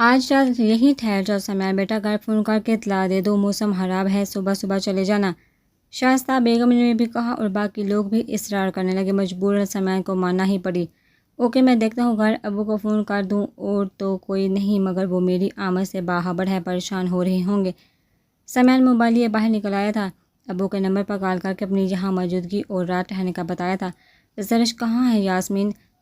آج رات یہیں ٹھہر جاؤ سمیع بیٹا، گھر فون کر کے اطلاع دے دو موسم خراب ہے، صبح صبح چلے جانا۔ شائستہ بیگم نے بھی کہا اور باقی لوگ بھی اصرار کرنے لگے۔ مجبوراً سمیع کو ماننا ہی پڑی۔ اوکے، میں دیکھتا ہوں گھر ابو کو فون کر دوں، اور تو کوئی نہیں مگر وہ میری آمد سے باخبر ہے، پریشان ہو رہے ہوں گے۔ سمیع نے موبائل لیے باہر نکل آیا تھا۔ ابو کے نمبر پر کال کر کے اپنی یہاں موجودگی اور رات ٹھہرنے کا بتایا تھا۔ زرش کہاں ہے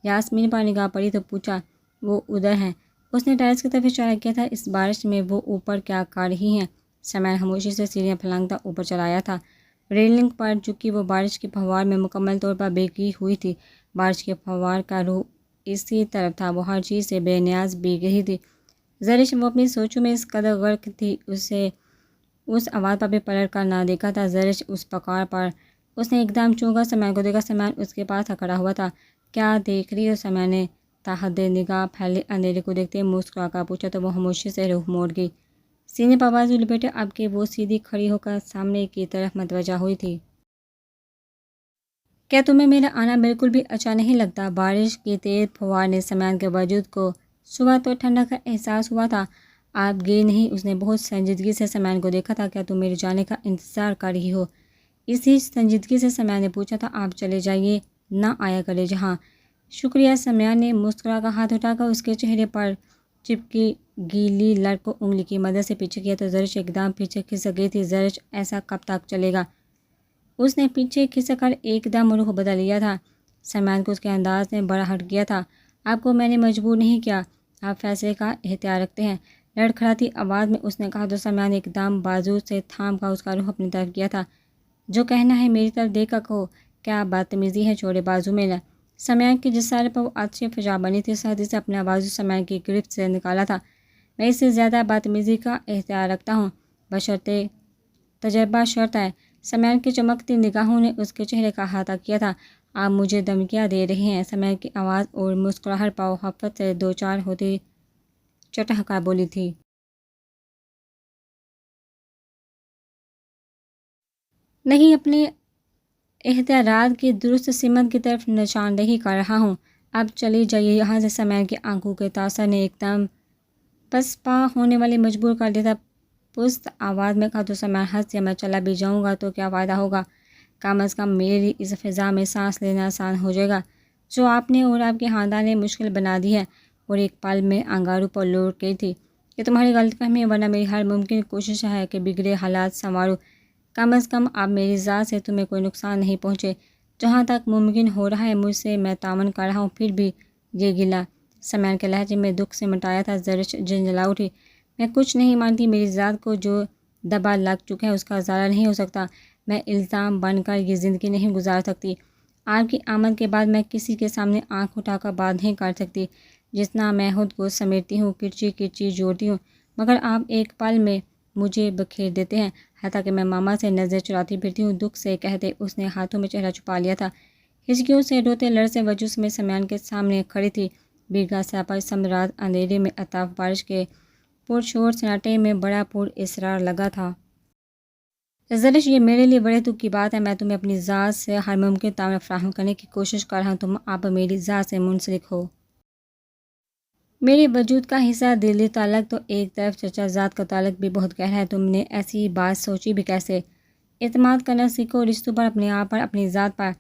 یاسمین پر نگاہ پڑی تو پوچھا۔ وہ ادھر ہیں۔ اس نے ٹیرس کی طرف اشارہ کیا تھا۔ اس بارش میں وہ اوپر کیا کر رہی ہیں؟ سمیع خاموشی سے سیڑھیاں پھلانگتا اوپر چلا آیا تھا۔ ریلنگ پر چونکہ وہ بارش کی پھوار میں مکمل طور پر بھیگی ہوئی تھی، بارش کی پھوار کا رخ اسی طرف تھا، وہ ہر چیز سے بے نیاز بھیگ رہی تھی۔ زرش وہ اپنی سوچوں میں اس قدر غرق تھی، اسے اس آواز پر بھی پلٹ کر نہ دیکھا تھا۔ زرش اس پکار پر اس نے ایک دم چونکا سمیع کو دیکھا۔ سمیع اس کے پاس کھڑا ہوا تھا۔ کیا دیکھ رہی ہو؟ سمیع نے تحت نگاہ پھیلے اندھیرے کو دیکھتے مسکرا کر پوچھا تو وہ خاموشی سے رخ موڑ گئی، سینے پر بازو لپیٹے، اب کہ وہ سیدھی کھڑی ہو کر سامنے کی طرف متوجہ ہوئی تھی۔ کیا تمہیں میرا آنا بالکل بھی اچھا نہیں لگتا؟ بارش کی تیز پھوار نے سمیع کے وجود کو صبح تو ٹھنڈک کا احساس ہوا تھا، آپ گئی نہیں؟ اس نے بہت سنجیدگی سے سمیع کو دیکھا تھا۔ کیا تم میرے جانے کا انتظار کر رہی ہو؟ اسی سنجیدگی سے سمیع نے پوچھا تھا۔ آپ چلے جائیے، نہ آیا کرے جہاں۔ شکریہ، سمیع نے مسکرا کر ہاتھ اٹھا کر اس کے چہرے پر چپکی گیلی لٹ کو انگلی کی مدد سے پیچھے کیا تو زرش ایک دم پیچھے کھسک گئی تھی۔ زرش ایسا کب تک چلے گا؟ اس نے پیچھے کھسک کر ایک دم رخ بدل لیا تھا۔ سمیع کو اس کے انداز نے بڑا ہٹ گیا تھا۔ آپ کو میں نے مجبور نہیں کیا، آپ فیصلے کا اختیار رکھتے ہیں، لڑکھڑاتی آواز میں اس نے کہا تو سمیع نے ایک دم بازو سے تھام کر اس کا رخ اپنی طرف کیا تھا۔ جو کہنا ہے میری طرف دیکھ کر کہو، کیا بدتمیزی ہے چھوڑے بازو میں سمیع کی جس سارے پر وہ آتشیں فجا بنی تھی، سختی سے اپنا بازو سمیع کی گرفت سے نکالا تھا۔ میں اس سے زیادہ بدتمیزی کا اختیار رکھتا ہوں، بشرطے تجربہ شرط ہے۔ سمیع کی چمکتی نگاہوں نے اس کے چہرے کا احاطہ کیا تھا۔ آپ مجھے دھمکیاں دے رہے ہیں؟ سمیع کی آواز اور مسکراہٹ پر خفت سے دو چار ہوتی چٹخ کر بولی تھی۔ نہیں، اپنے اختیارات کی درست سمت کی طرف نشاندہی کر رہا ہوں۔ اب چلی جائیے یہاں سے۔ سمیع کی آنکھوں کے تاثر نے ایک دم پسپا ہونے والی مجبور کر دیا تھا۔ پست آواز میں کہا تو سمیع ہنس دیا۔ میں چلا بھی جاؤں گا تو کیا فائدہ ہوگا؟ کم از کم میرے لیے اس فضا میں سانس لینا آسان ہو جائے گا جو آپ نے اور آپ کے خاندان نے مشکل بنا دی ہے۔ اور ایک پل میں انگاروں پر لوٹ گئی تھی۔ یہ تمہاری غلط فہمی ہے، ورنہ میری ہر ممکن کوشش ہے کہ بگڑے حالات سنواروں۔ کم از کم اب میری ذات سے تمہیں کوئی نقصان نہیں پہنچے۔ جہاں تک ممکن ہو رہا ہے مجھ سے میں تعاون کر رہا ہوں، پھر بھی یہ گلہ سمیع کے لہجے میں دکھ سے مٹایا تھا۔ زرش جھنجھلا اٹھی۔ میں کچھ نہیں مانتی، میری ذات کو جو دبا لگ چکا ہے اس کا ازالہ نہیں ہو سکتا۔ میں الزام بن کر یہ زندگی نہیں گزار سکتی۔ آپ کی آمد کے بعد میں کسی کے سامنے آنکھ اٹھا کر بات نہیں کر سکتی۔ جتنا میں خود کو سمیٹتی ہوں، کرچی کرچی جوڑتی ہوں، مگر آپ ایک پل میں مجھے بکھیر دیتے ہیں، حتیٰ کہ میں ماما سے نظر چراتی پھرتی ہوں۔ دکھ سے کہتے اس نے ہاتھوں میں چہرہ چھپا لیا تھا۔ ہچکیوں سے روتے لرزے وجود میں سمیع کے سامنے کھڑی تھی۔ بھیگا سپر سمر رات اندھیرے میں الطاف بارش کے پرشور سناٹے میں بڑا پر اسرار لگا تھا۔ زرش، یہ میرے لیے بڑے دکھ کی بات ہے۔ میں تمہیں اپنی ذات سے ہر ممکن تعاون فراہم کرنے کی کوشش کر رہا ہوں، تم اب میری ذات سے منسلک ہو۔ میرے وجود کا حصہ دلی تعلق تو ایک طرف، چچا ذات کا تعلق بھی بہت گہرا ہے۔ تم نے ایسی بات سوچی بھی کیسے؟ اعتماد کرنا سیکھو، رشتوں پر، اپنے آپ پر، اپنی ذات پر۔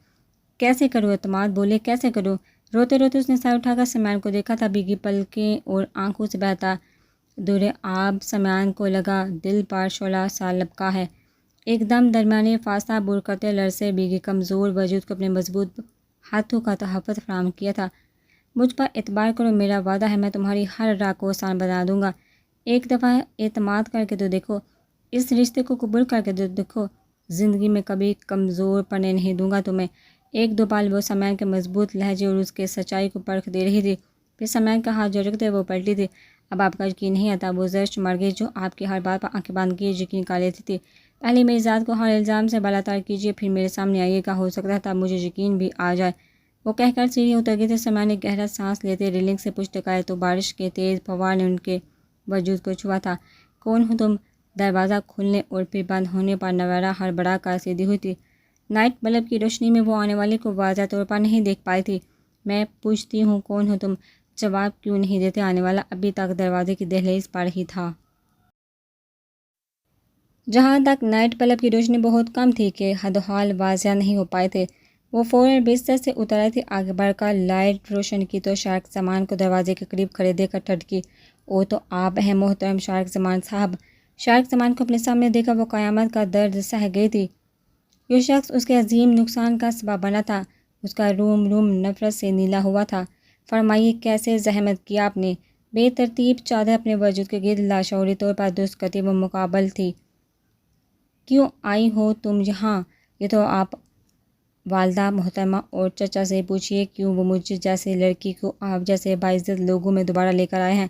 کیسے کروں اعتماد؟ بولے کیسے کروں؟ روتے روتے اس نے سر اٹھا کر سمیع کو دیکھا تھا۔ بھیگی پلکیں اور آنکھوں سے بہتا دور آب سمیع کو لگا دل پر شعلہ سا لپکا ہے۔ ایک دم درمیانے فاصلہ بر کرتے لرزے بھیگے کمزور وجود کو اپنے مضبوط ہاتھوں کا تحفظ فراہم کیا تھا۔ مجھ پر اعتبار کرو، میرا وعدہ ہے میں تمہاری ہر راہ کو آسان بنا دوں گا۔ ایک دفعہ اعتماد کر کے تو دیکھو، اس رشتے کو قبول کر کے تو دیکھو، زندگی میں کبھی کمزور پڑنے نہیں دوں گا تمہیں۔ ایک دو پل وہ سمیع کے مضبوط لہجے اور اس کے سچائی کو پرکھ دے رہی تھی، پھر سمیع کا ہاتھ جھٹکتے وہ پلٹی تھی۔ اب آپ کا یقین نہیں آتا، وہ زرش مر گئی جو آپ کی ہر بات پر آنکھیں باندھ کے یقین کر لیتی تھی۔ پہلے میری ذات کو ہر الزام سے بالاتر کیجیے، پھر میرے سامنے آئیے گا، ہو سکتا ہے تب مجھے یقین بھی آ جائے۔ وہ کہہ کر سیڑھی اتر گئی تھی۔ سمیع نے گہرا سانس لیتے ریلنگ سے پشت ٹکائے تو بارش کے تیز پھوار نے ان کے وجود کو چھوا تھا۔ کون ہو تم؟ دروازہ کھلنے اور پھر بند ہونے پر نویرہ ہڑبڑا کر سیدھی ہوئی تھی۔ نائٹ بلب کی روشنی میں وہ آنے والے کو واضح طور پر نہیں دیکھ پائی تھی۔ میں پوچھتی ہوں کون ہو تم؟ جواب کیوں نہیں دیتے؟ آنے والا ابھی تک دروازے کی دہلیز پر ہی تھا۔ جہاں تک نائٹ بلب کی روشنی بہت کم تھی کہ حد و حال واضح نہیں ہو پائے تھے، وہ فوراً بستر سے اتر آئی تھی۔ آگے بڑھ کر لائٹ روشن کی تو شارق زمان کو دروازے کے قریب کھڑے دیکھ کر ٹھٹکی۔ او تو آپ ہیں محترم شارق زمان صاحب۔ شارق زمان کو اپنے سامنے دیکھا وہ قیامت کا درد سہ گئی تھی۔ یہ شخص اس کے عظیم نقصان کا سبب بنا تھا۔ اس کا روم نفرت سے نیلا ہوا تھا۔ فرمائیے کیسے زحمت کی آپ نے؟ بے ترتیب چادر اپنے وجود کے گرد لاشعوری طور پر درست کرتی وہ مقابل تھی۔ کیوں آئی ہو تم یہاں؟ یہ تو آپ والدہ محترمہ اور چچا سے پوچھئے کیوں وہ مجھ جیسے لڑکی کو آپ جیسے باعزت لوگوں میں دوبارہ لے کر آئے ہیں۔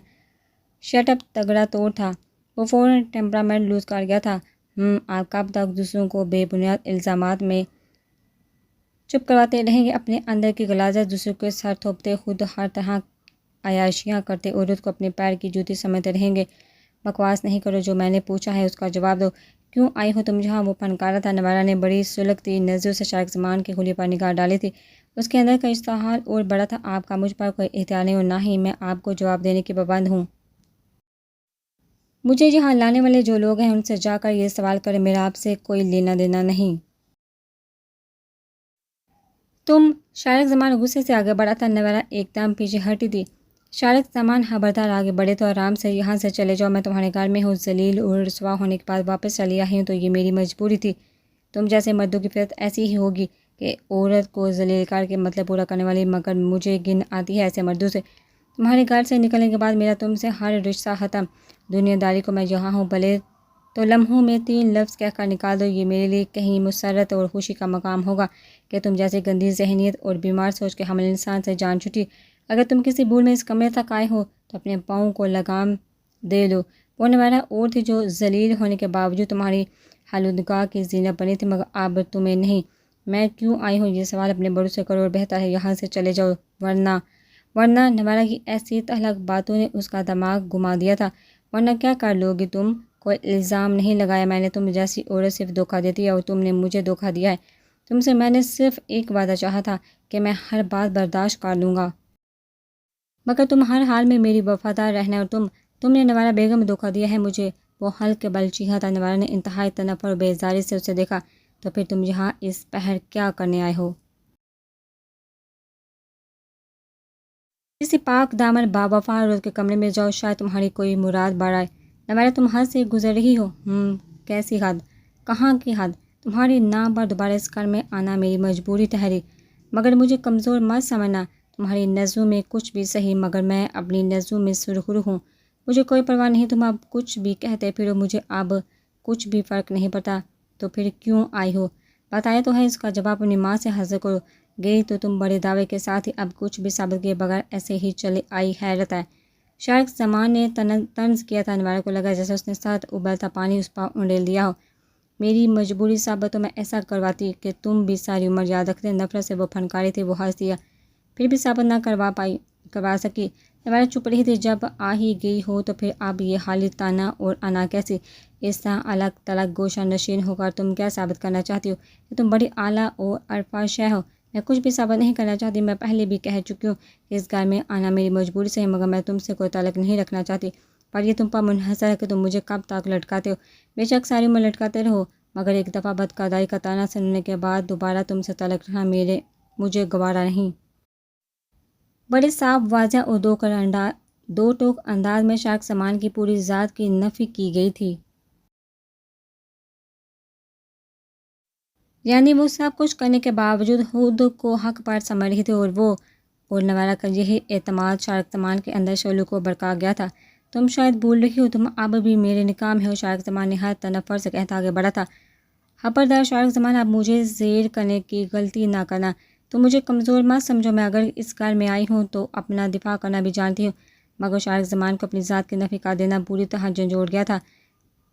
شٹ اپ تگڑا توڑ تھا۔ وہ فوراً ٹیمپرامنٹ لوز کر گیا تھا۔ آپ کب تک دوسروں کو بے بنیاد الزامات میں چپ کرواتے رہیں گے؟ اپنے اندر کی غلاظت دوسروں کے سر تھوپتے، خود ہر طرح عیاشیاں کرتے، عورت کو اپنے پیر کی جوتی سمجھتے رہیں گے؟ بکواس نہیں کرو، جو میں نے پوچھا ہے اس کا جواب دو۔ کیوں آئی ہو تم یہاں؟ وہ پھنکارا تھا۔ نوارا نے بڑی سلگتی نظروں سے شارق زمان کے خولے پر نگاہ ڈالی تھی۔ اس کے اندر کا اشتعال اور بڑا تھا۔ آپ کا مجھ پر کوئی اختیار نہیں اور نہ ہی میں آپ کو جواب دینے کی پابند ہوں۔ مجھے یہاں لانے والے جو لوگ ہیں ان سے جا کر یہ سوال کریں، میرا آپ سے کوئی لینا دینا نہیں۔ تم؟ شارق زمان غصے سے آگے بڑھا تھا۔ نوارا ایک دم پیچھے ہٹی تھی۔ شارق زمان خبردار آگے بڑھے تو آرام سے یہاں سے چلے جاؤ، میں تمہارے گھر میں ہوں، ذلیل اور رسوا ہونے کے بعد واپس چلی آئی ہوں تو یہ میری مجبوری تھی۔ تم جیسے مردوں کی فطرت ایسی ہی ہوگی کہ عورت کو ذلیل کر کے مطلب پورا کرنے والی، مگر مجھے گن آتی ہے ایسے مردوں سے۔ تمہارے گھر سے نکلنے کے بعد میرا تم سے ہر رشتہ ختم۔ دنیا داری کو میں یہاں ہوں، بھلے تو لمحوں میں 3 لفظ کہہ کر نکال دو، یہ میرے لیے کہیں مسرت اور خوشی کا مقام ہوگا کہ تم جیسے گندی ذہنیت اور بیمار سوچ کے حامل انسان سے جان چھٹی۔ اگر تم کسی بھول میں اس کمرے تک آئے ہو تو اپنے پاؤں کو لگام دے لو۔ وہ نوارا اور تھی جو ذلیل ہونے کے باوجود تمہاری حلودگاہ کی زینت بنی تھی، مگر اب تمہیں نہیں۔ میں کیوں آئی ہوں یہ سوال اپنے بڑوں سے کرو اور بہتر ہے یہاں سے چلے جاؤ، ورنہ نوارا کی ایسی تلخ باتوں نے اس کا دماغ گھما دیا تھا۔ ورنہ کیا کر لو گی تم؟ کوئی الزام نہیں لگایا میں نے، تم جیسی عورت صرف دھوکہ دیتی ہے اور تم نے مجھے دھوکہ دیا ہے۔ تم سے میں نے صرف ایک وعدہ چاہا تھا کہ میں ہر بات برداشت کر لوں گا، مگر تم ہر حال میں میری وفادار رہنا اور تم نے نوارا بیگم دھوکہ دیا ہے مجھے۔ وہ ہلکے بل چیخا تھا۔ نوارا نے انتہائی تنفر اور بیزاری سے اسے دیکھا۔ تو پھر تم یہاں اس پہر کیا کرنے آئے ہو؟ کسی پاک دامن باوفا عورت کے کمرے میں جاؤ، شاید تمہاری کوئی مراد بڑھ آئے۔ نوارا تم حد سے گزر رہی ہو۔ کیسی حد؟ کہاں کی حد؟ تمہاری نام پر دوبارہ اس گھر میں آنا میری مجبوری ٹھہری، مگر مجھے کمزور مت سمجھنا۔ تمہاری نظروں میں کچھ بھی صحیح، مگر میں اپنی نظروں میں سرخرو ہوں۔ مجھے کوئی پرواہ نہیں، تم اب کچھ بھی کہتے پھرو، مجھے اب کچھ بھی فرق نہیں پڑتا۔ تو پھر کیوں آئی ہو؟ بتایا تو ہے، اس کا جواب اپنی ماں سے حاصل کرو۔ گئی تو تم بڑے دعوے کے ساتھ ہی، اب کچھ بھی ثابت کیے بغیر ایسے ہی چلے آئی، حیرت ہے۔ شارق زمان نے طنز کیا تھا۔ نوارا کو لگا جیسے اس نے سخت ابلتا پانی اس پر انڈیل دیا ہو۔ میری مجبوری ثابت تو میں ایسا کرواتی کہ تم بھی ساری عمر یاد رکھتے۔ نفرت سے وہ پھنکاری تھی، وہ ہنس دیا۔ پھر بھی ثابت نہ کروا سکی۔ نوارا چپ رہی تھی۔ جب آ ہی گئی ہو تو پھر اب یہ حالی تانا اور انا کیسی؟ اس طرح الگ تلگ گوشہ نشین ہو کر تم کیا ثابت کرنا چاہتی ہو؟ کہ تم بڑی اعلیٰ اور عرفہ شے ہو۔ میں کچھ بھی ثابت نہیں کرنا چاہتی۔ میں پہلے بھی کہہ چکی ہوں کہ اس گھر میں آنا میری مجبوری سے ہے، مگر میں تم سے کوئی تعلق نہیں رکھنا چاہتی۔ پر یہ تم پر منحصر ہے کہ تم مجھے کب تک لٹکاتے ہو۔ بے شک ساری عمر لٹکاتے رہو، مگر ایک دفعہ بدکرداری کا طعنہ سننے کے بعد دوبارہ تم سے تعلق رکھنا مجھے گوارا نہیں۔ بڑے صاف، واضح اور دو ٹوک انداز میں شارق زمان کی پوری ذات کی نفی کی گئی تھی۔ یعنی وہ سب کچھ کرنے کے باوجود خود کو حق پر سمجھ رہی تھی، اور نوارا کا یہی اعتماد شارق زمان کے اندر شعلوں کو بھڑکا گیا تھا۔ تم شاید بھول رہی ہو، تم اب بھی میرے نکاح میں ہو۔ شارق زمان نے ہر تنفر سے کہتا آگے بڑھا تھا۔ خبردار شارق زمان، اب مجھے زیر کرنے کی غلطی نہ کرنا۔ تم مجھے کمزور مت سمجھو، میں اگر اس گھر میں آئی ہوں تو اپنا دفاع کرنا بھی جانتی ہوں۔ مگر شارق زمان کو اپنی ذات کی نفی کر دینا پوری طرح جھنجھوڑ گیا تھا۔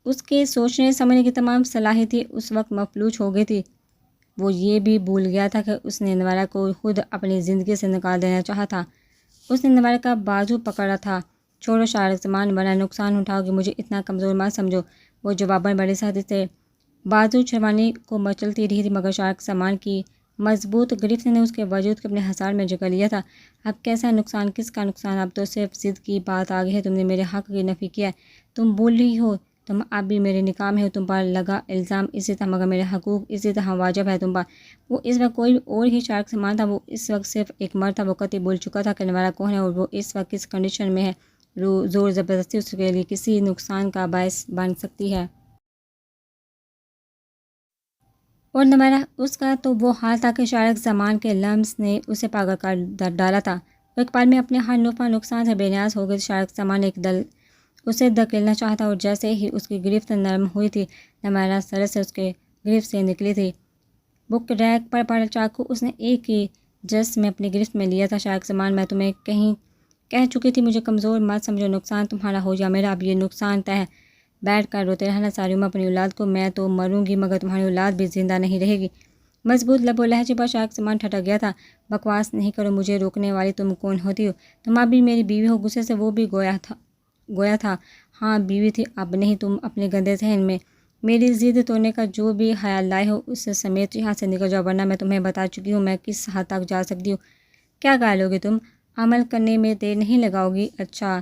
اس کے سوچنے سمجھنے کی تمام صلاحیتیں اس وقت مفلوج ہو گئی تھی۔ وہ یہ بھی بھول گیا تھا کہ اس نے نوارا کو خود اپنی زندگی سے نکال دینا چاہا تھا۔ اس نے نوارا کا بازو پکڑا تھا۔ چھوڑو شارق زمان، ورنہ نقصان اٹھاؤ گے، مجھے اتنا کمزور مت سمجھو۔ وہ جواباً بڑے سختی سے بازو چھڑوانے کو مچلتی رہی تھی، مگر شارق زمان کی مضبوط گرفت نے اس کے وجود کو اپنے حصار میں جگہ لیا تھا۔ اب کیسا نقصان، کس کا نقصان؟ اب تو صرف ضد کی بات آ گئی ہے۔ تم نے میرے حق کی نفی کیا ہے، تم بول رہی ہو تم اب بھی میرے نکاح میں ہو، تم پر لگا الزام اسی طرح، مگر میرے حقوق اسی طرح واجب ہے تم پر۔ وہ اس وقت کوئی اور ہی شارک سامان تھا، وہ اس وقت صرف ایک مرد تھا۔ وہ قطعی بول چکا تھا کہ نوارا کون ہے اور وہ اس وقت کس کنڈیشن میں ہے۔ زور زبردستی اس کے لیے کسی نقصان کا باعث بن سکتی ہے۔ اور نوارا اس کا تو وہ حال تھا کہ شارک زمان کے لمس نے اسے پاگل کر ڈالا تھا۔ وہ ایک پل میں اپنے ہر نفع نقصان سے بے نیاز ہو گئی۔ شارک زمان ایک دل اسے دھکیلنا چاہتا اور جیسے ہی اس کی گرفت نرم ہوئی تھی، نوارا سر سے اس کے گرفت سے نکلی تھی۔ بک ریک پر پڑا چاقو اس نے ایک ہی جس میں اپنی گرفت میں لیا تھا۔ شارک زمان، میں تمہیں کہہ چکی تھی مجھے کمزور مت سمجھو، نقصان تمہارا ہو یا میرا، اب یہ نقصان طے ہے۔ بیٹھ کر روتے رہنا ساری عمر اپنی اولاد کو، میں تو مروں گی مگر تمہاری اولاد بھی زندہ نہیں رہے گی۔ مضبوط لب و لہجے پر شارک زمان ٹھٹک گیا تھا۔ بکواس نہیں کرو، مجھے روکنے والی تم کون ہوتی ہو؟ تم اب بھی میری بیوی ہو۔ غصے سے وہ بھی گویا تھا ہاں بیوی تھی، اب نہیں۔ تم اپنے گندے ذہن میں میری ضد توڑنے کا جو بھی خیال لائے ہو اس سمیت یہاں سے نکل جاؤ، ورنہ میں تمہیں بتا چکی ہوں میں کس حد تک جا سکتی ہوں۔ کیا کہہ گی تم؟ عمل کرنے میں دیر نہیں لگاؤ گی؟ اچھا۔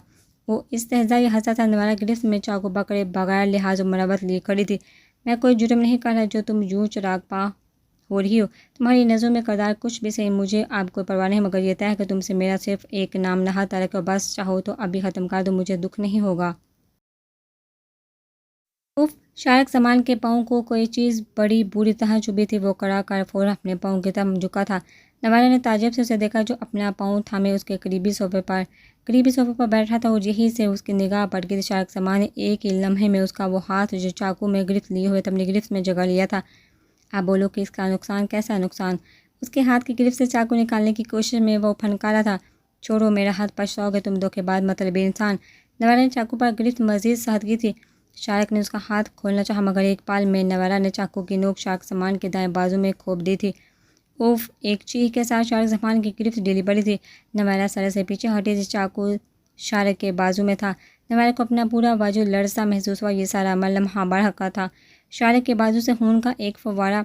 وہ استہزائی ہنسا تھا۔ نوارا گرفت میں چاقو پکڑے بغیر لحاظ و مروت لیے کھڑی تھی۔ میں کوئی جرم نہیں کر رہا جو تم یوں چراغ پا ہو رہی ہو۔ تمہاری نظروں میں کردار کچھ بھی صحیح، مجھے اب کوئی پرواہ نہیں، مگر یہ طے ہے کہ تم سے میرا صرف ایک نام نہاد تعلق ہے، بس چاہو تو ابھی ختم کر دو، مجھے دکھ نہیں ہوگا۔ اف! شارک زمان کے پاؤں کو کوئی چیز بڑی بری طرح چبھی تھی۔ وہ کڑا کر فوراً اپنے پاؤں کی طرف جھکا تھا۔ نوارا نے تعجب سے اسے دیکھا جو اپنا پاؤں تھامے اس کے قریبی صوفے پر بیٹھا تھا اور یہیں سے اس کی نگاہ پڑ گئی تھی۔ شارک زمان نے ایک ہی لمحے میں اس کا وہ ہاتھ جو چاقو میں گرفت لیے ہوئے اپنی گرفت میں جگہ لیا تھا۔ اب بولو کہ اس کا نقصان کیسا نقصان؟ اس کے ہاتھ کی گرفت سے چاقو نکالنے کی کوشش میں وہ پھنکارا تھا۔ چھوڑو میرا ہاتھ، پچھتاؤ گے تم، دھوکے باز مطلبی انسان۔ نوارا نے چاقو پر گرفت مزید سخت کی تھی۔ شارک نے اس کا ہاتھ کھولنا چاہا مگر ایک پل میں نوارا نے چاقو کی نوک شارک زمان کے دائیں بازو میں کھوپ دی تھی۔ اوف! ایک چیخ کے ساتھ شارک زمان کی گرفت ڈھیلی پڑی تھی۔ نوارا سر سے پیچھے ہٹی تھی، چاقو شارک کے بازو میں تھا۔ نوارا کو اپنا پورا وجود لرزتا محسوس ہوا۔ یہ سارا عمل لمحہ بھر رکھا تھا۔ شارک کے بازو سے خون کا ایک فوارہ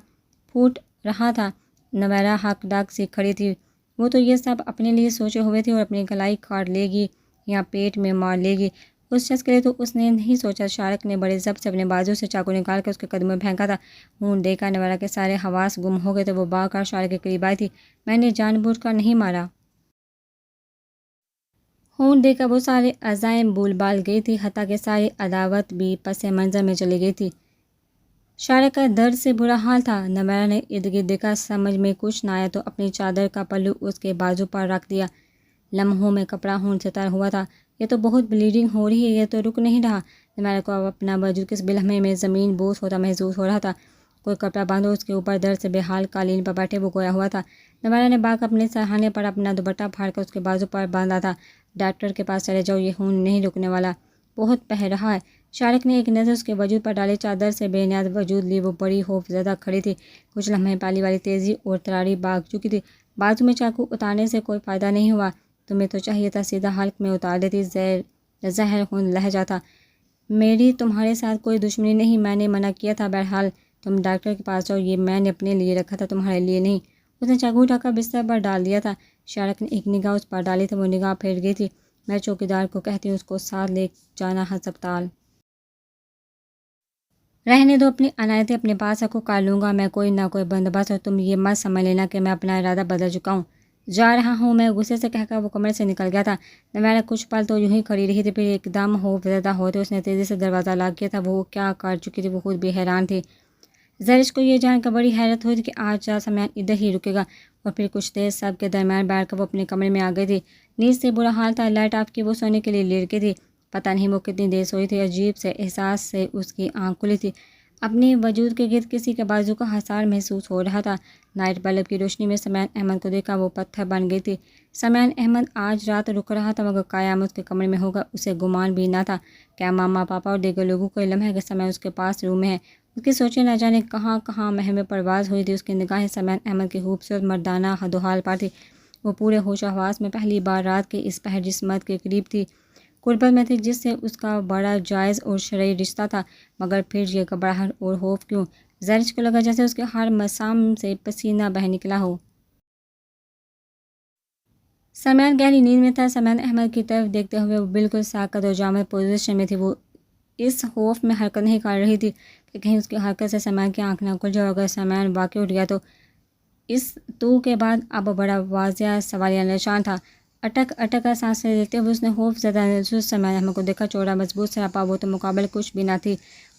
پھوٹ رہا تھا۔ نوارا ہک ڈک سی کھڑی تھی۔ وہ تو یہ سب اپنے لیے سوچے ہوئے تھی اور اپنی کلائی کاٹ لے گی یا پیٹ میں مار لے گی، اس شخص کے لیے تو اس نے نہیں سوچا۔ شارک نے بڑے ضبط سے اپنے بازو سے چاقو نکال کر اس کے قدم میں پھینکا تھا۔ خون دے کر نوارا کے سارے حواس گم ہو گئے تھے۔ وہ بھاگ کر شارک کے قریب آئی تھی۔ میں نے جان بوجھ کر نہیں مارا۔ خون دے کر وہ سارے اعضائیں بھول بھال گئی تھی، حتیٰ کہ ساری عداوت بھی پس منظر میں چلی گئی تھی۔ شارک کا درد سے برا حال تھا۔ نوارا نے ارد گرد دیکھا، سمجھ میں کچھ نہ آیا تو اپنی چادر کا پلو اس کے بازو پر رکھ دیا۔ لمحوں میں کپڑا خون سے تر ہوا تھا۔ یہ تو بہت بلیڈنگ ہو رہی ہے، یہ تو رک نہیں رہا۔ نوارا کو اب اپنا وجود کس بھی لمحے میں زمین بوس ہوتا محسوس ہو رہا تھا۔ کوئی کپڑا باندھو اس کے اوپر، درد سے بے حال قالین پر بیٹھے وہ گویا ہوا تھا۔ نوارا نے بھاگ اپنے سرہانے پر اپنا دوپٹہ پھاڑ کر اس کے بازو پر باندھا تھا۔ ڈاکٹر کے پاس چلے جاؤ، یہ خون نہیں رکنے والا، بہت بہہ رہا ہے۔ شارک نے ایک نظر اس کے وجود پر ڈالی، چادر سے بے نیاز وجود لی وہ بڑی خوف زدہ کھڑی تھی۔ کچھ لمحے پہلی والی تیزی اور تراری بھاگ چکی تھی۔ بازو میں چاقو اتارنے سے کوئی فائدہ نہیں ہوا۔ تمہیں تو چاہیے تھا سیدھا حلق میں اتار دیتی۔ زہر خون لہجہ تھا۔ میری تمہارے ساتھ کوئی دشمنی نہیں، میں نے منع کیا تھا، بہرحال تم ڈاکٹر کے پاس جاؤ، یہ میں نے اپنے لیے رکھا تھا، تمہارے لیے نہیں۔ اس نے چاقو اٹھا کر بستر پر ڈال دیا تھا۔ شارک نے ایک نگاہ اس پر ڈالی تھی، وہ نگاہ پھیر گئی تھی۔ میں چوکیدار کو کہتی ہوں اس کو ساتھ لے جانا ہسپتال۔ رہنے دو، اپنی عنایتیں اپنے پاس رکھو، کر لوں گا میں کوئی نہ کوئی بندوبست، اور تم یہ مت سمجھ لینا کہ میں اپنا ارادہ بدل چکا ہوں۔ جا رہا ہوں میں، غصے سے کہہ کر وہ کمرے سے نکل گیا تھا۔ نوارا کچھ پل تو یوں ہی کھڑی رہی تھی، پھر ایک دم خوف زدہ ہوتے اس نے تیزی سے دروازہ لاک کیا تھا۔ وہ کیا کر چکی تھی وہ خود بھی حیران تھی۔ زرش کو یہ جان کر بڑی حیرت ہوئی تھی کہ آج سمیان ادھر ہی رکے گا، اور پھر کچھ دیر سب کے درمیان بیٹھ کر وہ اپنے کمرے میں آ گئی تھی۔ نیند سے برا حال تھا، لائٹ آف کی وہ سونے کے لیے لیٹ گئی تھی۔ پتہ نہیں وہ کتنی دیر سوئی تھی، عجیب سے احساس سے اس کی آنکھ کھلی تھی۔ اپنے وجود کے گرد کسی کے بازو کا حصار محسوس ہو رہا تھا۔ نائٹ بلب کی روشنی میں سمیان احمد کو دیکھا، وہ پتھر بن گئی تھی۔ سمیان احمد آج رات رک رہا تھا مگر قیامت اس کے کمرے میں ہوگا اسے گمان بھی نہ تھا۔ کیا ماما پاپا اور دیگر لوگوں کو علم ہے کہ سمیان اس کے پاس روم میں ہے؟ اس کی سوچیں نہ جانے کہاں کہاں محو پرواز ہوئی تھی۔ اس کی نگاہیں سمیان احمد کی خوبصورت مردانہ حدوحال پر تھی۔ وہ پورے ہوش و حواس میں پہلی بار رات کے اس پہر جس مرد کے قریب تھی، قربت میں تھی جس سے اس کا بڑا جائز اور شرعی رشتہ تھا، مگر پھر یہ گھبراہٹ اور خوف کیوں؟ زرش کو لگا جیسے اس کے ہر مسام سے پسینہ بہہ نکلا ہو۔ سمیان گہری نیند میں تھا۔ سمیان احمد کی طرف دیکھتے ہوئے وہ بالکل ساکت اور جامد پوزیشن میں تھی۔ وہ اس خوف میں حرکت نہیں کر رہی تھی کہ کہیں اس کی حرکت سے سمیان کی آنکھ نہ کھل جائے، اور اگر سمیان واقعی اٹھ گیا تو اس تو کے بعد اب بڑا واضح سوالیہ نشان تھا۔ اٹک اٹک کر سانسیں لیتے ہوئے اس نے خوف زدہ نظروں سے سمیان احمد کو دیکھا۔ چوڑا مضبوط سراپا وہ تو مقابل کچھ بھی نہ تھی۔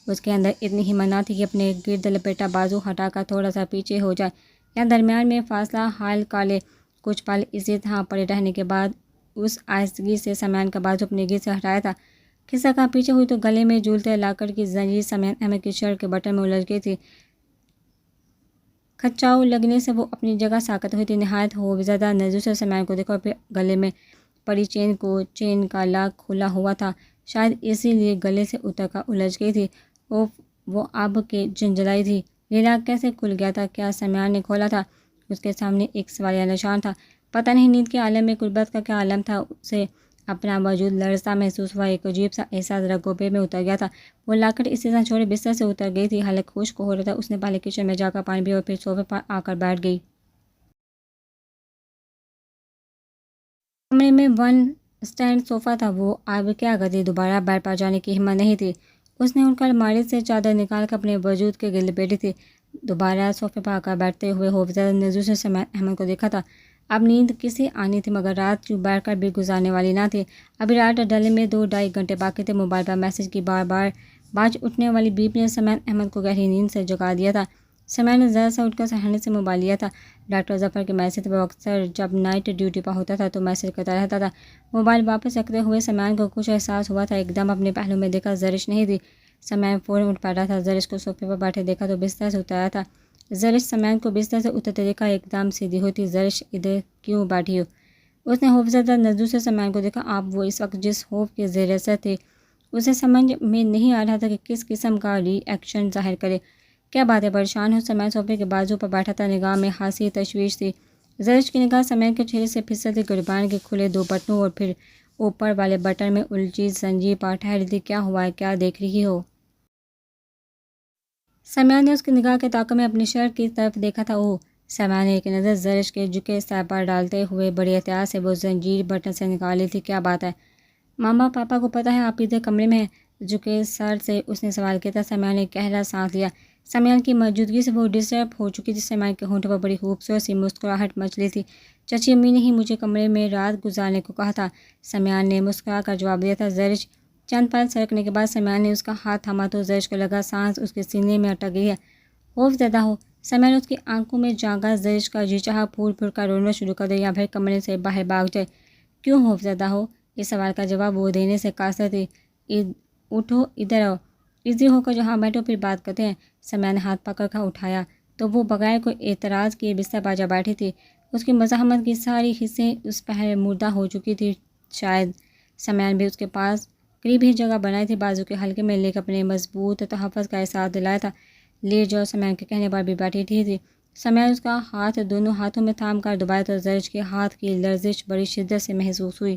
اس کے اندر اتنی ہمت نہ تھی کہ اپنے گرد لپیٹا بازو ہٹا کر تھوڑا سا پیچھے ہو جائے یا درمیان میں فاصلہ حائل کر لے۔ کچھ پل اسی طرح پڑے رہنے کے بعد اس آہستگی سے سمیان کا بازو اپنے گرد سے ہٹایا تھا۔ کھسک کر پیچھے ہوئی تو گلے میں جھولتے لاکڑ کی زنجیر سمیان احمد کی شرٹ کے بٹن میں الجھ گئی تھی۔ کھچاؤ لگنے سے وہ اپنی جگہ ساکت ہوئی تھی۔ نہایت خوفزدہ نظروں سے سمیان کو دیکھا اور پھر گلے میں پڑی چین کا لاک کھلا ہوا تھا، شاید اسی لیے گلے سے اتر کر الجھ گئی تھی۔ وہ اب کے جھنجھلائی تھی۔ یہ لاک کیسے کھل گیا تھا؟ کیا سمیان نے کھولا تھا؟ اس کے سامنے ایک سوالیہ نشان تھا۔ پتہ نہیں نیند کے عالم میں غربت کا کیا عالم تھا۔ اسے اپنا وجود لرزتا محسوس ہوا۔ ایک عجیب سا احساس رگوں میں اتر گیا تھا۔ وہ لاکڑ اسی طرح چھوڑے بستر سے اتر گئی تھی۔ حلق خشک ہو رہا تھا۔ اس نے پہلے کچن میں جا کر پانی پیا اور پھر صوفے پر آ کر بیٹھ گئی۔ کمرے میں ون اسٹینڈ صوفہ تھا۔ وہ اب کیا کرتی؟ دوبارہ بیڈ پر جانے کی ہمت نہیں تھی۔ اس نے اٹھ کر الماری سے چادر نکال کر اپنے وجود کے گرد لپیٹی تھی۔ دوبارہ صوفے پر آ کر بیٹھتے ہوئے خوفزدہ نظروں سے سمیان احمد کو دیکھا تھا۔ اب نیند کسے آنی تھی، مگر رات یوں بیٹھ کر بھی گزارنے والی نہ تھی۔ ابھی رات ڈھلنے میں 2-2.5 گھنٹے باقی تھے۔ موبائل پر میسج کی بار بار باز اٹھنے والی بیپ نے سمیان احمد کو گہری نیند سے جگا دیا تھا۔ سمیان نے ذرا سا اٹھ کر سرہانے سے موبائل لیا تھا۔ ڈاکٹر ظفر کے میسج تھے۔ وہ اکثر جب نائٹ ڈیوٹی پر ہوتا تھا تو میسج کرتا رہتا تھا۔ موبائل واپس رکھتے ہوئے سمیان کو کچھ احساس ہوا تھا۔ ایک دم اپنے پہلو میں دیکھا، زرش نہیں تھی۔ سمیان فوراً اٹھ بیٹھا تھا۔ زرش کو صوفے پر بیٹھے دیکھا تو بستر سے اتر آیا تھا۔ زرش سمیان کو بستر سے اترتے دیکھا ایک دم سیدھی ہوتی۔ زرش ادھر کیوں بیٹھی ہو؟ اس نے خوفزدہ نظروں سے سمیان کو دیکھا۔ آپ وہ اس وقت جس خوف کے زیر اثر تھے اسے سمجھ میں نہیں آ رہا تھا کہ کس قسم کا ری ایکشن ظاہر کرے۔ کیا بات ہے، پریشان ہو؟ سمیان صوفے کے بازو پر بیٹھا تھا۔ نگاہ میں خاصی تشویش تھی۔ زرش کی نگاہ سمیان کے چہرے سے پھسلتی گریبان کے کھلے 2 بٹنوں اور پھر اوپر والے بٹن میں الجھی زنجیر پر ٹھہری تھی۔ کیا ہوا ہے؟ کیا دیکھ رہی ہو؟ سمیان نے اس کی نگاہ کے تعاقب میں اپنی شرٹ کی طرف دیکھا تھا۔ اوہ! سمیان نے ایک نظر زرش کے جھکے سر پر ڈالتے ہوئے بڑی احتیاط سے وہ زنجیر بٹن سے نکالی تھی۔ کیا بات ہے؟ ماما پاپا کو پتہ ہے آپ ادھر کمرے میں ہیں؟ جھکے سر سے اس نے سوال کیا تھا۔ سمیان نے گہرا سانس لیا۔ سمیان کی موجودگی سے وہ ڈسٹرب ہو چکی تھی۔ سمیان کے ہونٹوں پر بڑی خوبصورت سی مسکراہٹ مچلی تھی۔ چچی امی نے ہی مجھے کمرے میں رات گزارنے کو کہا تھا، سمیان نے مسکرا کر جواب دیا تھا۔ زرش چند پل سرکنے کے بعد سمیان نے اس کا ہاتھ تھاما تو زرش کو لگا سانس اس کے سینے میں اٹک گئی ہے۔ خوف زدہ ہو؟ سمیان اس کی آنکھوں میں جھانکا۔ زرش کا جی چاہا پھول پھول کر رونا شروع کر دے یا پھر کمرے سے باہر بھاگ جائے۔ کیوں خوف زدہ ہو؟ اس سوال کا جواب وہ دینے سے قاصر تھی۔ اٹھو، ادھر آؤ، ایزی ہو کر جہاں بیٹھو، پھر بات کرتے ہیں۔ سمیان نے ہاتھ پکڑ کر اٹھایا تو وہ بغیر کوئی اعتراض کیے بستر پر جا بیٹھی تھی۔ اس کی مزاحمت کی ساری حصیں اس پہر مردہ ہو چکی تھی۔ شاید سمیان بھی اس کے پاس قریب ہی جگہ بنائی تھی، بازو کے حلقے میں لے کر اپنے مضبوط تحفظ کا احساس دلایا تھا۔ لے جاؤ، سمیان کے کہنے پر بھی بیٹھی تھی۔ سمیان اس کا ہاتھ دونوں ہاتھوں میں تھام کر دبایا تو زرش کے ہاتھ کی لرزش بڑی شدت سے محسوس ہوئی۔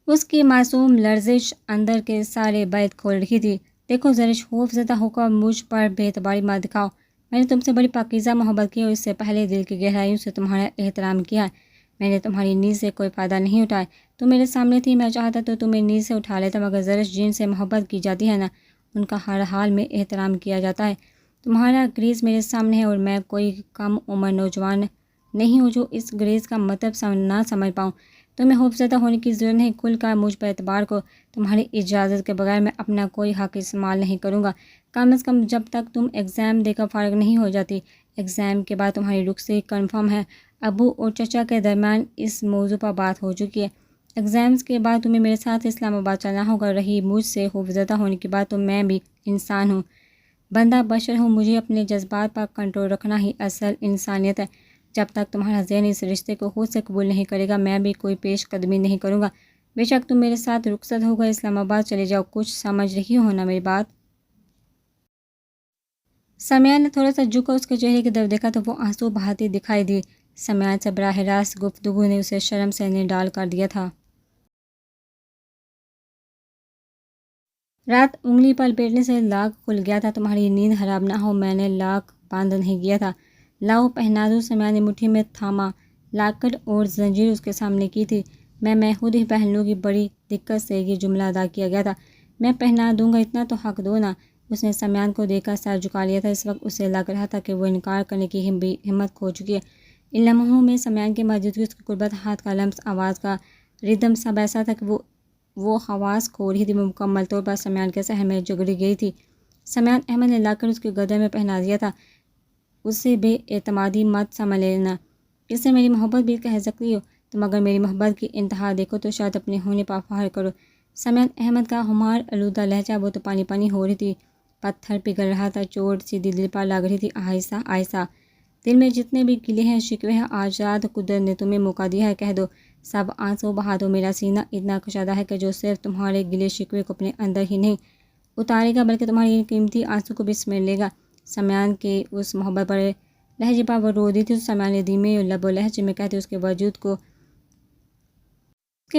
اس کی معصوم لرزش اندر کے سارے بیت کھول رہی تھی۔ دیکھو زرش، خوف زدہ ہو کر مجھ پر بے اعتباری مت دکھاؤ۔ میں نے تم سے بڑی پاکیزہ محبت کی اور اس سے پہلے دل کی گہرائیوں سے تمہارا احترام کیا ہے۔ میں نے تمہاری نیند سے کوئی فائدہ نہیں اٹھایا۔ تم میرے سامنے تھی، میں چاہتا تو تمہیں نیند سے اٹھا لیتا، مگر زرش جن سے محبت کی جاتی ہے نا، ان کا ہر حال میں احترام کیا جاتا ہے۔ تمہارا گریز میرے سامنے ہے اور میں کوئی کم عمر نوجوان نہیں ہوں جو اس گریز کا مطلب نہ سمجھ پاؤں۔ تمہیں خوفزدہ ہونے کی ضرورت نہیں، کھل کر مجھ پر اعتبار کرو۔ تمہاری اجازت کے بغیر میں اپنا کوئی حق استعمال نہیں کروں گا، کم از کم جب تک تم ایگزام دے کر فارغ نہیں ہو جاتی۔ ایگزام کے بعد تمہاری رخصتی کنفرم ہے۔ ابو اور چچا کے درمیان اس موضوع پر بات ہو چکی ہے۔ ایگزامز کے بعد تمہیں میرے ساتھ اسلام آباد چلنا ہوگا۔ رہی مجھ سے خوفزدہ ہونے کی بات، تو میں بھی انسان ہوں، بندہ بشر ہوں۔ مجھے اپنے جذبات پر کنٹرول رکھنا ہی اصل انسانیت ہے۔ جب تک تمہارا ذہن اس رشتے کو خود سے قبول نہیں کرے گا، میں بھی کوئی پیش قدمی نہیں کروں گا۔ بے شک تم میرے ساتھ رخصت ہو کر اسلام آباد چلے جاؤ۔ کچھ سمجھ رہی ہو نا میری بات؟ سمیان نے تھوڑا سا جھک کر اس کے چہرے کی طرف دیکھا تو وہ آنسو بہاتی دکھائی دی۔ سمیان سے براہ راست گفتگو نے اسے شرم سے نڈال کر دیا تھا۔ رات انگلی پر لپیٹنے سے لاک کھل گیا تھا، تمہاری نیند حرام نہ ہو، میں نے لاک باندھ نہیں کیا تھا۔ لاؤ پہنا دو، سمیہ نے مٹھی میں تھاما لاکٹ اور زنجیر اس کے سامنے کی تھی۔ میں خود ہی پہن لوں گی، بڑی دقت سے یہ جملہ ادا کیا گیا تھا۔ میں پہنا دوں گا، اتنا تو حق دو نا۔ اس نے سمیان کو دیکھ کر سر جھکا لیا تھا، اس وقت اسے لگ رہا تھا کہ وہ انکار کرنے کی ہمت کھو چکی ہے۔ ان لمحوں میں سمیان کی موجودگی، اس کی قربت، ہاتھ کا لمس، آواز کا ردم سب ایسا تھا کہ وہ حواس کھو رہی تھی، وہ مکمل طور پر سمیان کے ذہن میں جگڑی گئی تھی۔ سمیان احمد نے لا کر اس کے گردن میں پہنا دیا تھا۔ اسے بے اعتمادی مت سمجھ لینا، اس سے میری محبت بھی کہہ سکتی ہو تم، اگر میری محبت کی انتہا دیکھو تو شاید اپنے ہونے پر فخر کرو۔ سمیان احمد کا خمار آلودہ لہجہ، وہ تو پانی پانی ہو رہی تھی، پتھر پگھل رہا تھا، چوٹ سیدھی دل پر لگ رہی تھی، آہستہ آہستہ۔ دل میں جتنے بھی گلے ہیں، شکوے ہیں، آج رات قدرت نے تمہیں موقع دیا ہے، کہہ دو، سب آنسو بہا دو۔ میرا سینہ اتنا کشادہ ہے کہ جو صرف تمہارے گلے شکوے کو اپنے اندر ہی نہیں اتارے گا بلکہ تمہاری قیمتی آنسو کو بھی سمیٹ لے گا۔ سمیان کے اس محبت بڑے لہجے پر وہ رو دی تھی، تو سمیان نے دھیمے لب و لہجے میں کہتے اس کے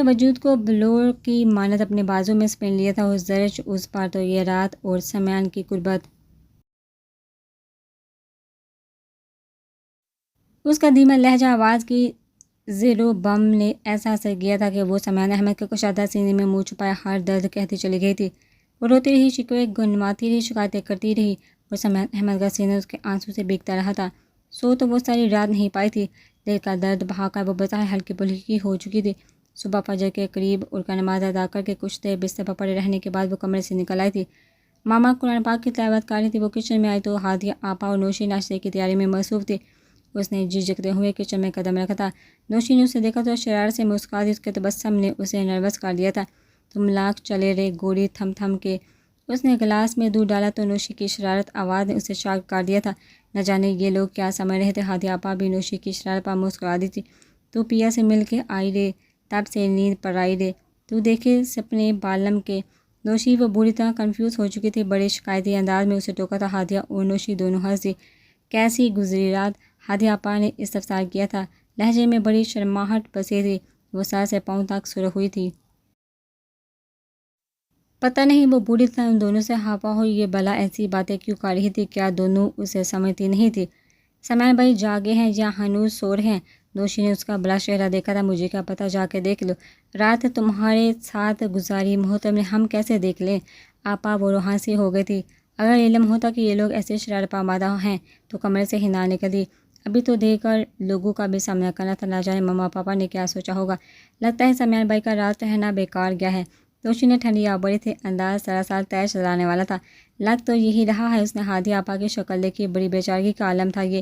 وجود کو بلور کی مانند اپنے بازو میں سمیٹ لیا تھا۔ اس زرچ اس پر تو یہ رات اور سمیان کی قربت، اس کا دھیما لہجہ، آواز کی زیر و بم نے ایسا اثر کیا تھا کہ وہ سمیان احمد کے کشادہ سینے میں منہ چھپائے ہر درد کہتی چلی گئی تھی۔ وہ روتی رہی، شکوے گنواتی رہی، شکایتیں کرتی رہی، اور سمیان احمد کا سینہ اس کے آنسو سے بھیگتا رہا تھا۔ سو تو وہ ساری رات نہیں پائی تھی، دل کا درد بہا کر وہ بظاہر ہلکی پھلکی ہو چکی تھی۔ صبح فجر کے قریب اٹھ کر نماز ادا کر کے کچھ دیر بستر پر پڑے رہنے کے بعد وہ کمرے سے نکل آئی تھی۔ ماما قرآن پاک کی تلاوت کر رہی تھی، وہ کچن میں آئی تو ہادیہ آپا اور نوشی ناشتے کی تیاری میں مصروف تھی۔ اس نے جھجکتے ہوئے کچن میں قدم رکھا تھا۔ نوشی نے اسے دیکھا تو شرارت سے مسکرا دی، اس کے تبسم نے اسے نروس کر دیا تھا۔ تم لاکھ چلے رے، گولی تھم تھم کے اس نے گلاس میں دودھ ڈالا تو نوشی کی شرارت آواز نے اسے شاک کر دیا تھا۔ نہ جانے یہ لوگ کیا سمجھ رہے تھے۔ ہادیہ آپا بھی نوشی کی شرارت پر مسکرا دی تھی۔ تو پیا سے مل کے آئی رے، تب سے نیند پر آئی رے، تو دیکھے سپنے بالم کے۔ نوشی وہ بری طرح کنفیوز ہو چکی تھی، بڑے شکایتی انداز میں اسے ٹوکا تھا۔ ہادیہ اور نوشی دونوں ہنس دی۔ کیسی گزری رات؟ ہادیہ آپا نے استفسار کیا تھا، لہجے میں بڑی شرماہٹ بسی تھی، وہ سر سے پاؤں تک سرخ ہوئی تھی۔ پتہ نہیں وہ بوڑھی طرح ان دونوں سے ہاپا ہوئی یہ بلا ایسی باتیں کیوں کر رہی تھی، کیا دونوں اسے سمجھتی نہیں تھی؟ سمیان بھائی جاگے ہیں یا ہنوز سو رہے ہیں؟ نوشی نے اس کا بڑا چہرہ دیکھا تھا۔ مجھے کیا پتہ، جا کے دیکھ لو۔ رات تمہارے ساتھ گزاری محترم نے، ہم کیسے دیکھ لیں؟ آپا وہ روحاں سی ہو گئی تھی۔ اگر علم ہوتا کہ یہ لوگ ایسے شرارت پر آمادہ ہیں تو کمرے سے ہی نہ نکلتی۔ ابھی تو دیکھ کر لوگوں کا بھی سامنا کرنا تھا، نہ جانے مما پاپا نے کیا سوچا ہوگا۔ لگتا ہے سمیان بھائی کا رات رہنا بیکار گیا ہے۔ نوشی نے ٹھنڈی آبڑی تھے، انداز سراسر تیش چلانے والا تھا۔ لگ تو یہی رہا ہے۔ اس نے ہادیہ آپا کی شکل دیکھی، بڑی بیچارگی کا عالم تھا یہ۔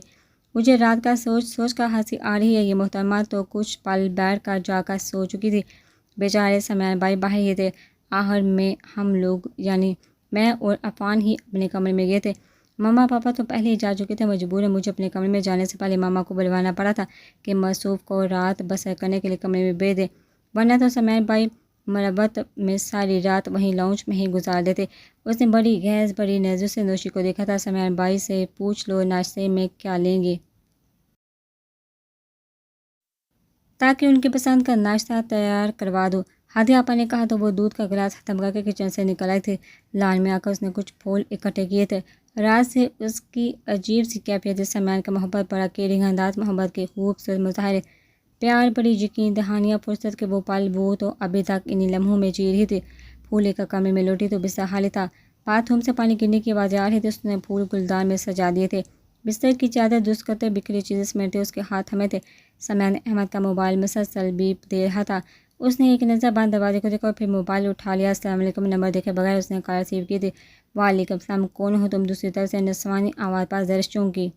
مجھے رات کا سوچ کر ہنسی آ رہی ہے۔ یہ محترمہ تو کچھ پل بیٹھ کر جا کر سو چکی تھی۔ بیچارے سمیان بھائی باہر ہی تھے۔ آخر میں ہم لوگ یعنی میں اور عفان ہی اپنے کمرے میں گئے تھے۔ ماما پاپا تو پہلے ہی جا چکے تھے۔ مجبوراً مجھے اپنے کمرے میں جانے سے پہلے ماما کو بلوانا پڑا تھا کہ مصروف کو رات بسر کرنے کے لیے کمرے میں بھیج دیں، ورنہ تو سمیان بھائی مربت میں ساری رات وہیں لاؤنج میں ہی گزار دیتے۔ اس نے بڑی گہز بڑی نظر سے نوشی کو دیکھا تھا۔ سمیان بھائی سے پوچھ لو ناشتے میں کیا لیں گے، تاکہ ان کی پسند کا ناشتہ تیار کروا دو۔ ہادیہ آپا نے کہا تو وہ دودھ کا گلاس ختم کر کے کچن سے نکل آئی تھی۔ لان میں آ کر اس نے کچھ پھول اکٹھے کیے تھے۔ رات سے اس کی عجیب سی کیفیت تھی۔ سمیان کا محبت بڑا کیرنگ انداز، محبت کے خوبصورت مظاہرے، پیار، بڑی یقین دہانیاں، فرصت کے وہ پل، وہ تو ابھی تک انہی لمحوں میں جی رہی تھی۔ پھول لے کر کمرے میں لوٹی تو بستر خالی تھا۔ باتھ روم سے پانی گرنے کی آوازیں آ رہی تھی۔ اس نے پھول گلدان میں سجا دیے تھے، بستر کی چادر درست کرتے، بکھری چیزیں سمیٹتے اس کے ہاتھ تھمے تھے۔ سمیان احمد کا موبائل مسلسل بیپ دے رہا تھا۔ اس نے ایک نظر بند دروازے کو دیکھا اور پھر موبائل اٹھا لیا۔ السلام علیکم نمبر دیکھے بغیر اس نے کال ریسیو کی تھی۔ وعلیکم السلام، کون ہو تم؟ دوسری طرف سے نسوانی آواز پر زرش چونکی۔